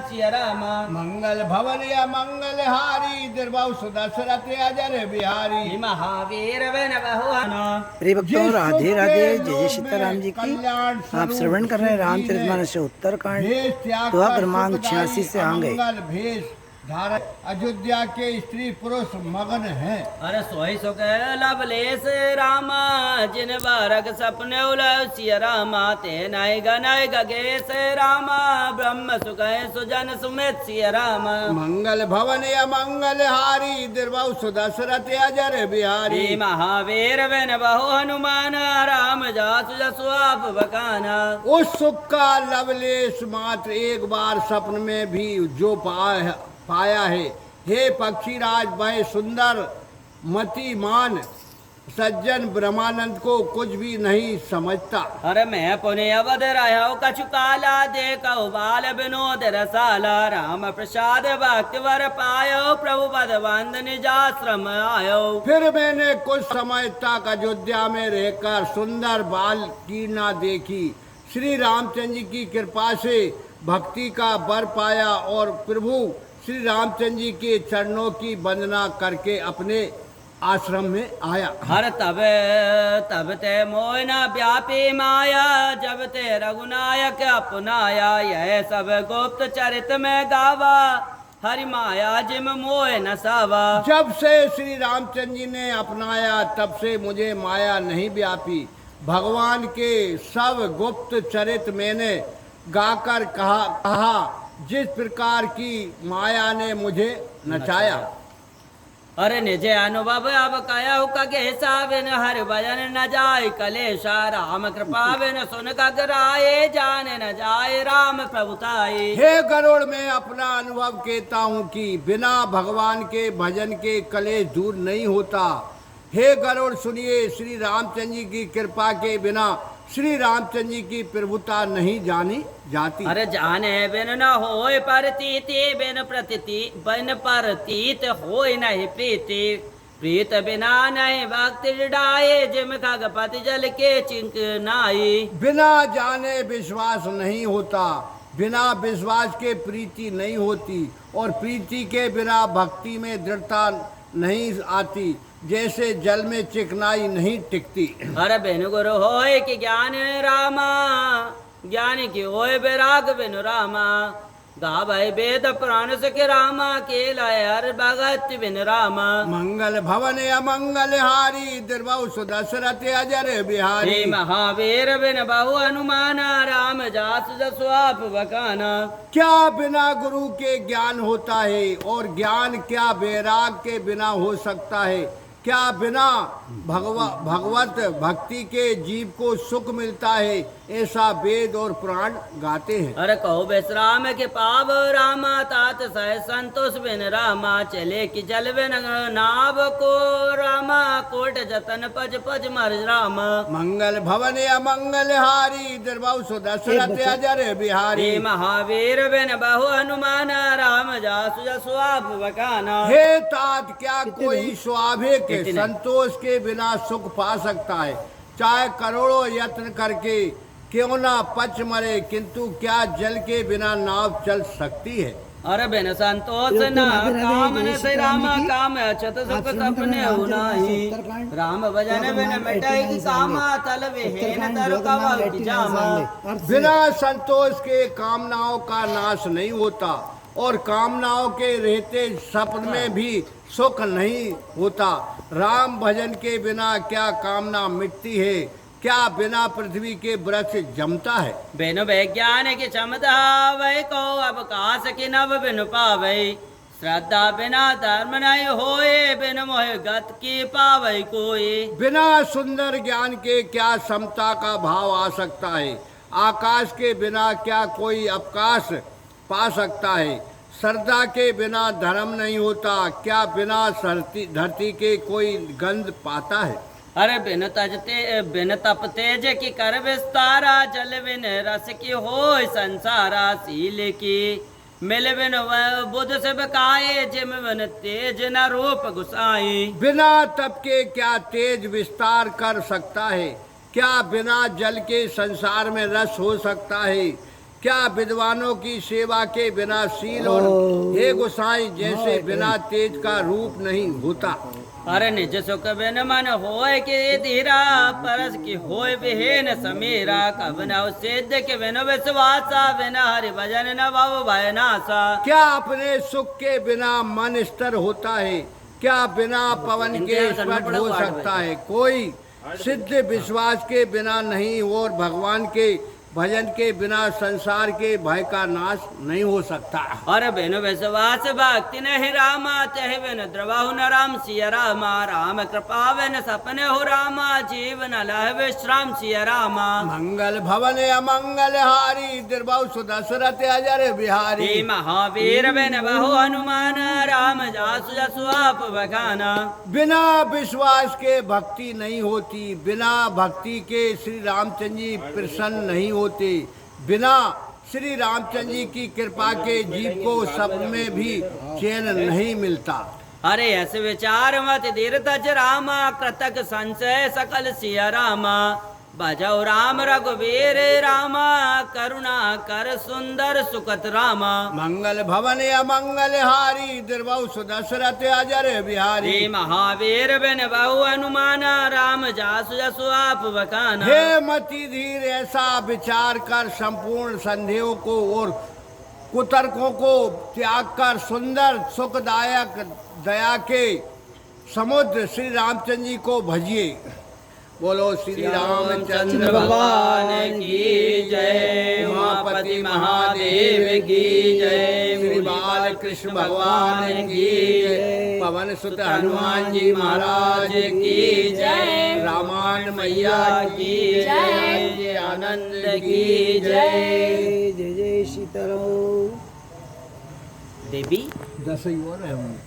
सिया राम। मंगल भवन या मंगल हारी दुर्बाहु सुदशरथ अजर बिहारी। महावीर बन बहुआना। प्रिय भक्तों, राधे राधे। जय जय सीताराम जी की। कल्याण आप श्रवण कर रहे हैं रामचरितमानस से उत्तरकांड दोहा क्रमांक 86 से आगे। भेष धारण अयोध्या के स्त्री पुरुष मगन हैं। अरे सोई सुख लवलेस रामा जिन बारक सपने उलसिया रामा ते नय गनय गगेश रामा ब्रह्म सुख सुजन सुमित सिया रामा। मंगल भवन या मंगल हारी दुर्बाहु सुदशरथ अजर बिहारी। महावीर बन बहु हनुमान राम जासु जसु आप बकाना। उस सुख का लवलेश मात्र एक बार सपन में भी जो पाया है। हे पक्षीराज, वह सुंदर मतिमान सज्जन ब्रह्मानंद को कुछ भी नहीं समझता। अरे मैं पुण्य अवध रहो कछु काला देखो बाल विनोद रसाला राम प्रसाद भक्ति वर पायो प्रभु पद बंद निजाश्रम आयो। फिर मैंने कुछ समय तक अयोध्या में रहकर सुंदर बाल कीर्णा देखी। श्री रामचंद्र जी की कृपा से भक्ति का वर पाया और प्रभु श्री रामचंद्र जी के चरणों की वंदना करके अपने आश्रम में आया। हर तब ते मोहना व्यापी माया जब ते रघुनायक अपनाया। यह सब गुप्त चरित में गावा हरि माया जिम मोह न सावा। जब से श्री रामचंद्र जी ने अपनाया तब से मुझे माया नहीं व्यापी। भगवान के सब गुप्त चरित मैंने गाकर कहा जिस प्रकार की माया ने मुझे नचाया। अरे निजे अनुभव अब कया कगेसा बिन हर भजन न जाय कलेशा राम कृपा बिन सुन कगराए जान न जाए राम प्रभुताई। हे गरुड़, मैं अपना अनुभव कहता हूँ कि बिना भगवान के भजन के कलेश दूर नहीं होता। हे गरुड़ सुनिए, श्री रामचंद्र जी की कृपा के बिना श्री रामचंद्र जी की प्रभुता नहीं जानी जाती। अरे जाने बिन न होय प्रतीति बिन प्रतीति बिन प्रतीत होय नहीं प्रीति प्रीत बिना नहीं भक्ति डाये जिम खगपति जल के चिंक नाई। बिना जाने विश्वास नहीं होता, बिना विश्वास के प्रीति नहीं होती और प्रीति के बिना भक्ति में दृढ़ता नहीं आती। जैसे जल में चिकनाई नहीं टिकती। अरे बिन गुरु होय कि ज्ञान रामा ज्ञान की होय बैराग बिन रामा। गावै वेद पुराण सके रामा के लाय हर भगत बिन रामा। मंगल भवन या मंगल हारी दुर्बाहु सुदशरथ अजर बिहारी। महावीर बिन बहु हनुमान राम जासु जसु आप बकाना। क्या बिना गुरु के ज्ञान होता है और ज्ञान क्या बैराग के बिना हो सकता है? क्या बिना भगवत भक्ति के जीव को सुख मिलता है? ऐसा वेद और पुराण गाते हैं। अरे कहो विश्राम के पाव रामा तात सह संतोष बिन रामा। चले कि जल बिन नाव को रामा कोट जतन पज पज मर रामा। मंगल भवन या मंगल हारी दुर्बाहु सुदशरथ अजर बिहारी। महावीर बिन बहु हनुमान राम जासु जसु आप बकाना। हे तात, क्या कोई स्वाभाविक संतोष के बिना सुख पा सकता है? चाहे करोड़ों यत्न करके क्यों ना पच मरे, किंतु क्या जल के बिना नाव चल सकती है? अरे बिन संतोष न काम न से राम काम अछत सुख सपने उनाही। राम भजन बिन मिटाई कामा तल विहीन दर कवल जामा। बिना संतोष के कामनाओं का नाश नहीं होता और कामनाओं के रहते सपन में भी सुख नहीं होता। राम भजन के बिना क्या कामना मिटती है? क्या बिना पृथ्वी के वृक्ष जमता है? बिन वैज्ञान की क्षमता वै को अवकाश की नव बिन पावै। श्रद्धा बिना धर्म नहीं होए बिन मोह गत की पावै कोई। बिना सुंदर ज्ञान के क्या समता का भाव आ सकता है? आकाश के बिना क्या कोई अवकाश पा सकता है? श्रद्धा के बिना धर्म नहीं होता। क्या बिना धरती के कोई गंध पाता है? अरे बिन तप तेज की कर विस्तारा। जल बिन रस की हो संसारा। सील की मिल बिन बुध से बकाए जिम बिन तेज न रूप गुसाई। बिना तप के क्या तेज विस्तार कर सकता है? क्या बिना जल के संसार में रस हो सकता है? क्या विद्वानों की सेवा के बिना शील और हे गोसाई जैसे बिना तेज का रूप नहीं होता। अरे निज सुख बिन मन होय के धीरा परस की होय विहीन समीरा कब न सिद्ध के बिन विश्वासा बिना हरि भजन न भव भय नासा। क्या अपने सुख के बिना मन स्थिर होता है? क्या बिना पवन के स्पर्श हो सकता है? कोई सिद्ध विश्वास के बिना नहीं और भगवान के भजन के बिना संसार के भय का नाश नहीं हो सकता। और बिन विश्वास भक्ति नहीं रामा तह बिन द्रवाहु न राम सिया रामा राम कृपा बिन सपने हो रामा जीवन लह विश्राम सिया रामा। मंगल भवन अमंगल हारी द्रवहु सुदशरथ अजर बिहारी। हे महावीर बिन बहु हनुमान राम जासु जसु आप बखाना। बिना विश्वास के भक्ति नहीं होती, बिना भक्ति के श्री रामचंद्र जी प्रसन्न नहीं होते, बिना श्री रामचंद्र जी की कृपा के जीव को सब में भी चैन नहीं मिलता। अरे ऐसे विचार मत धीर तज रामा कृतक संशय सकल सिया रामा। बजाओ राम रघुवीर रामा करुणा कर सुंदर सुखत रामा। मंगल भवन अमंगल हारी द्रवहु सुदशरथ अजर बिहारी। हे महावीर बिन बहु हनुमान राम जासु जसु आप बखाना। हे मति धीर ऐसा विचार कर संपूर्ण संदेहों को और कुतर्कों को त्याग कर सुंदर सुखदायक दया के समुद्र श्री रामचंद्र जी को भजिए। बोलो श्री रामचंद्र भगवान की जय। उमापति महादेव की जय। श्री बाल कृष्ण भगवान की जय। पवन सुत हनुमान जी महाराज की जय। रामायण मैया की जय। आनंद की जय। जय जय सीताराम। देवी 10 ही और है।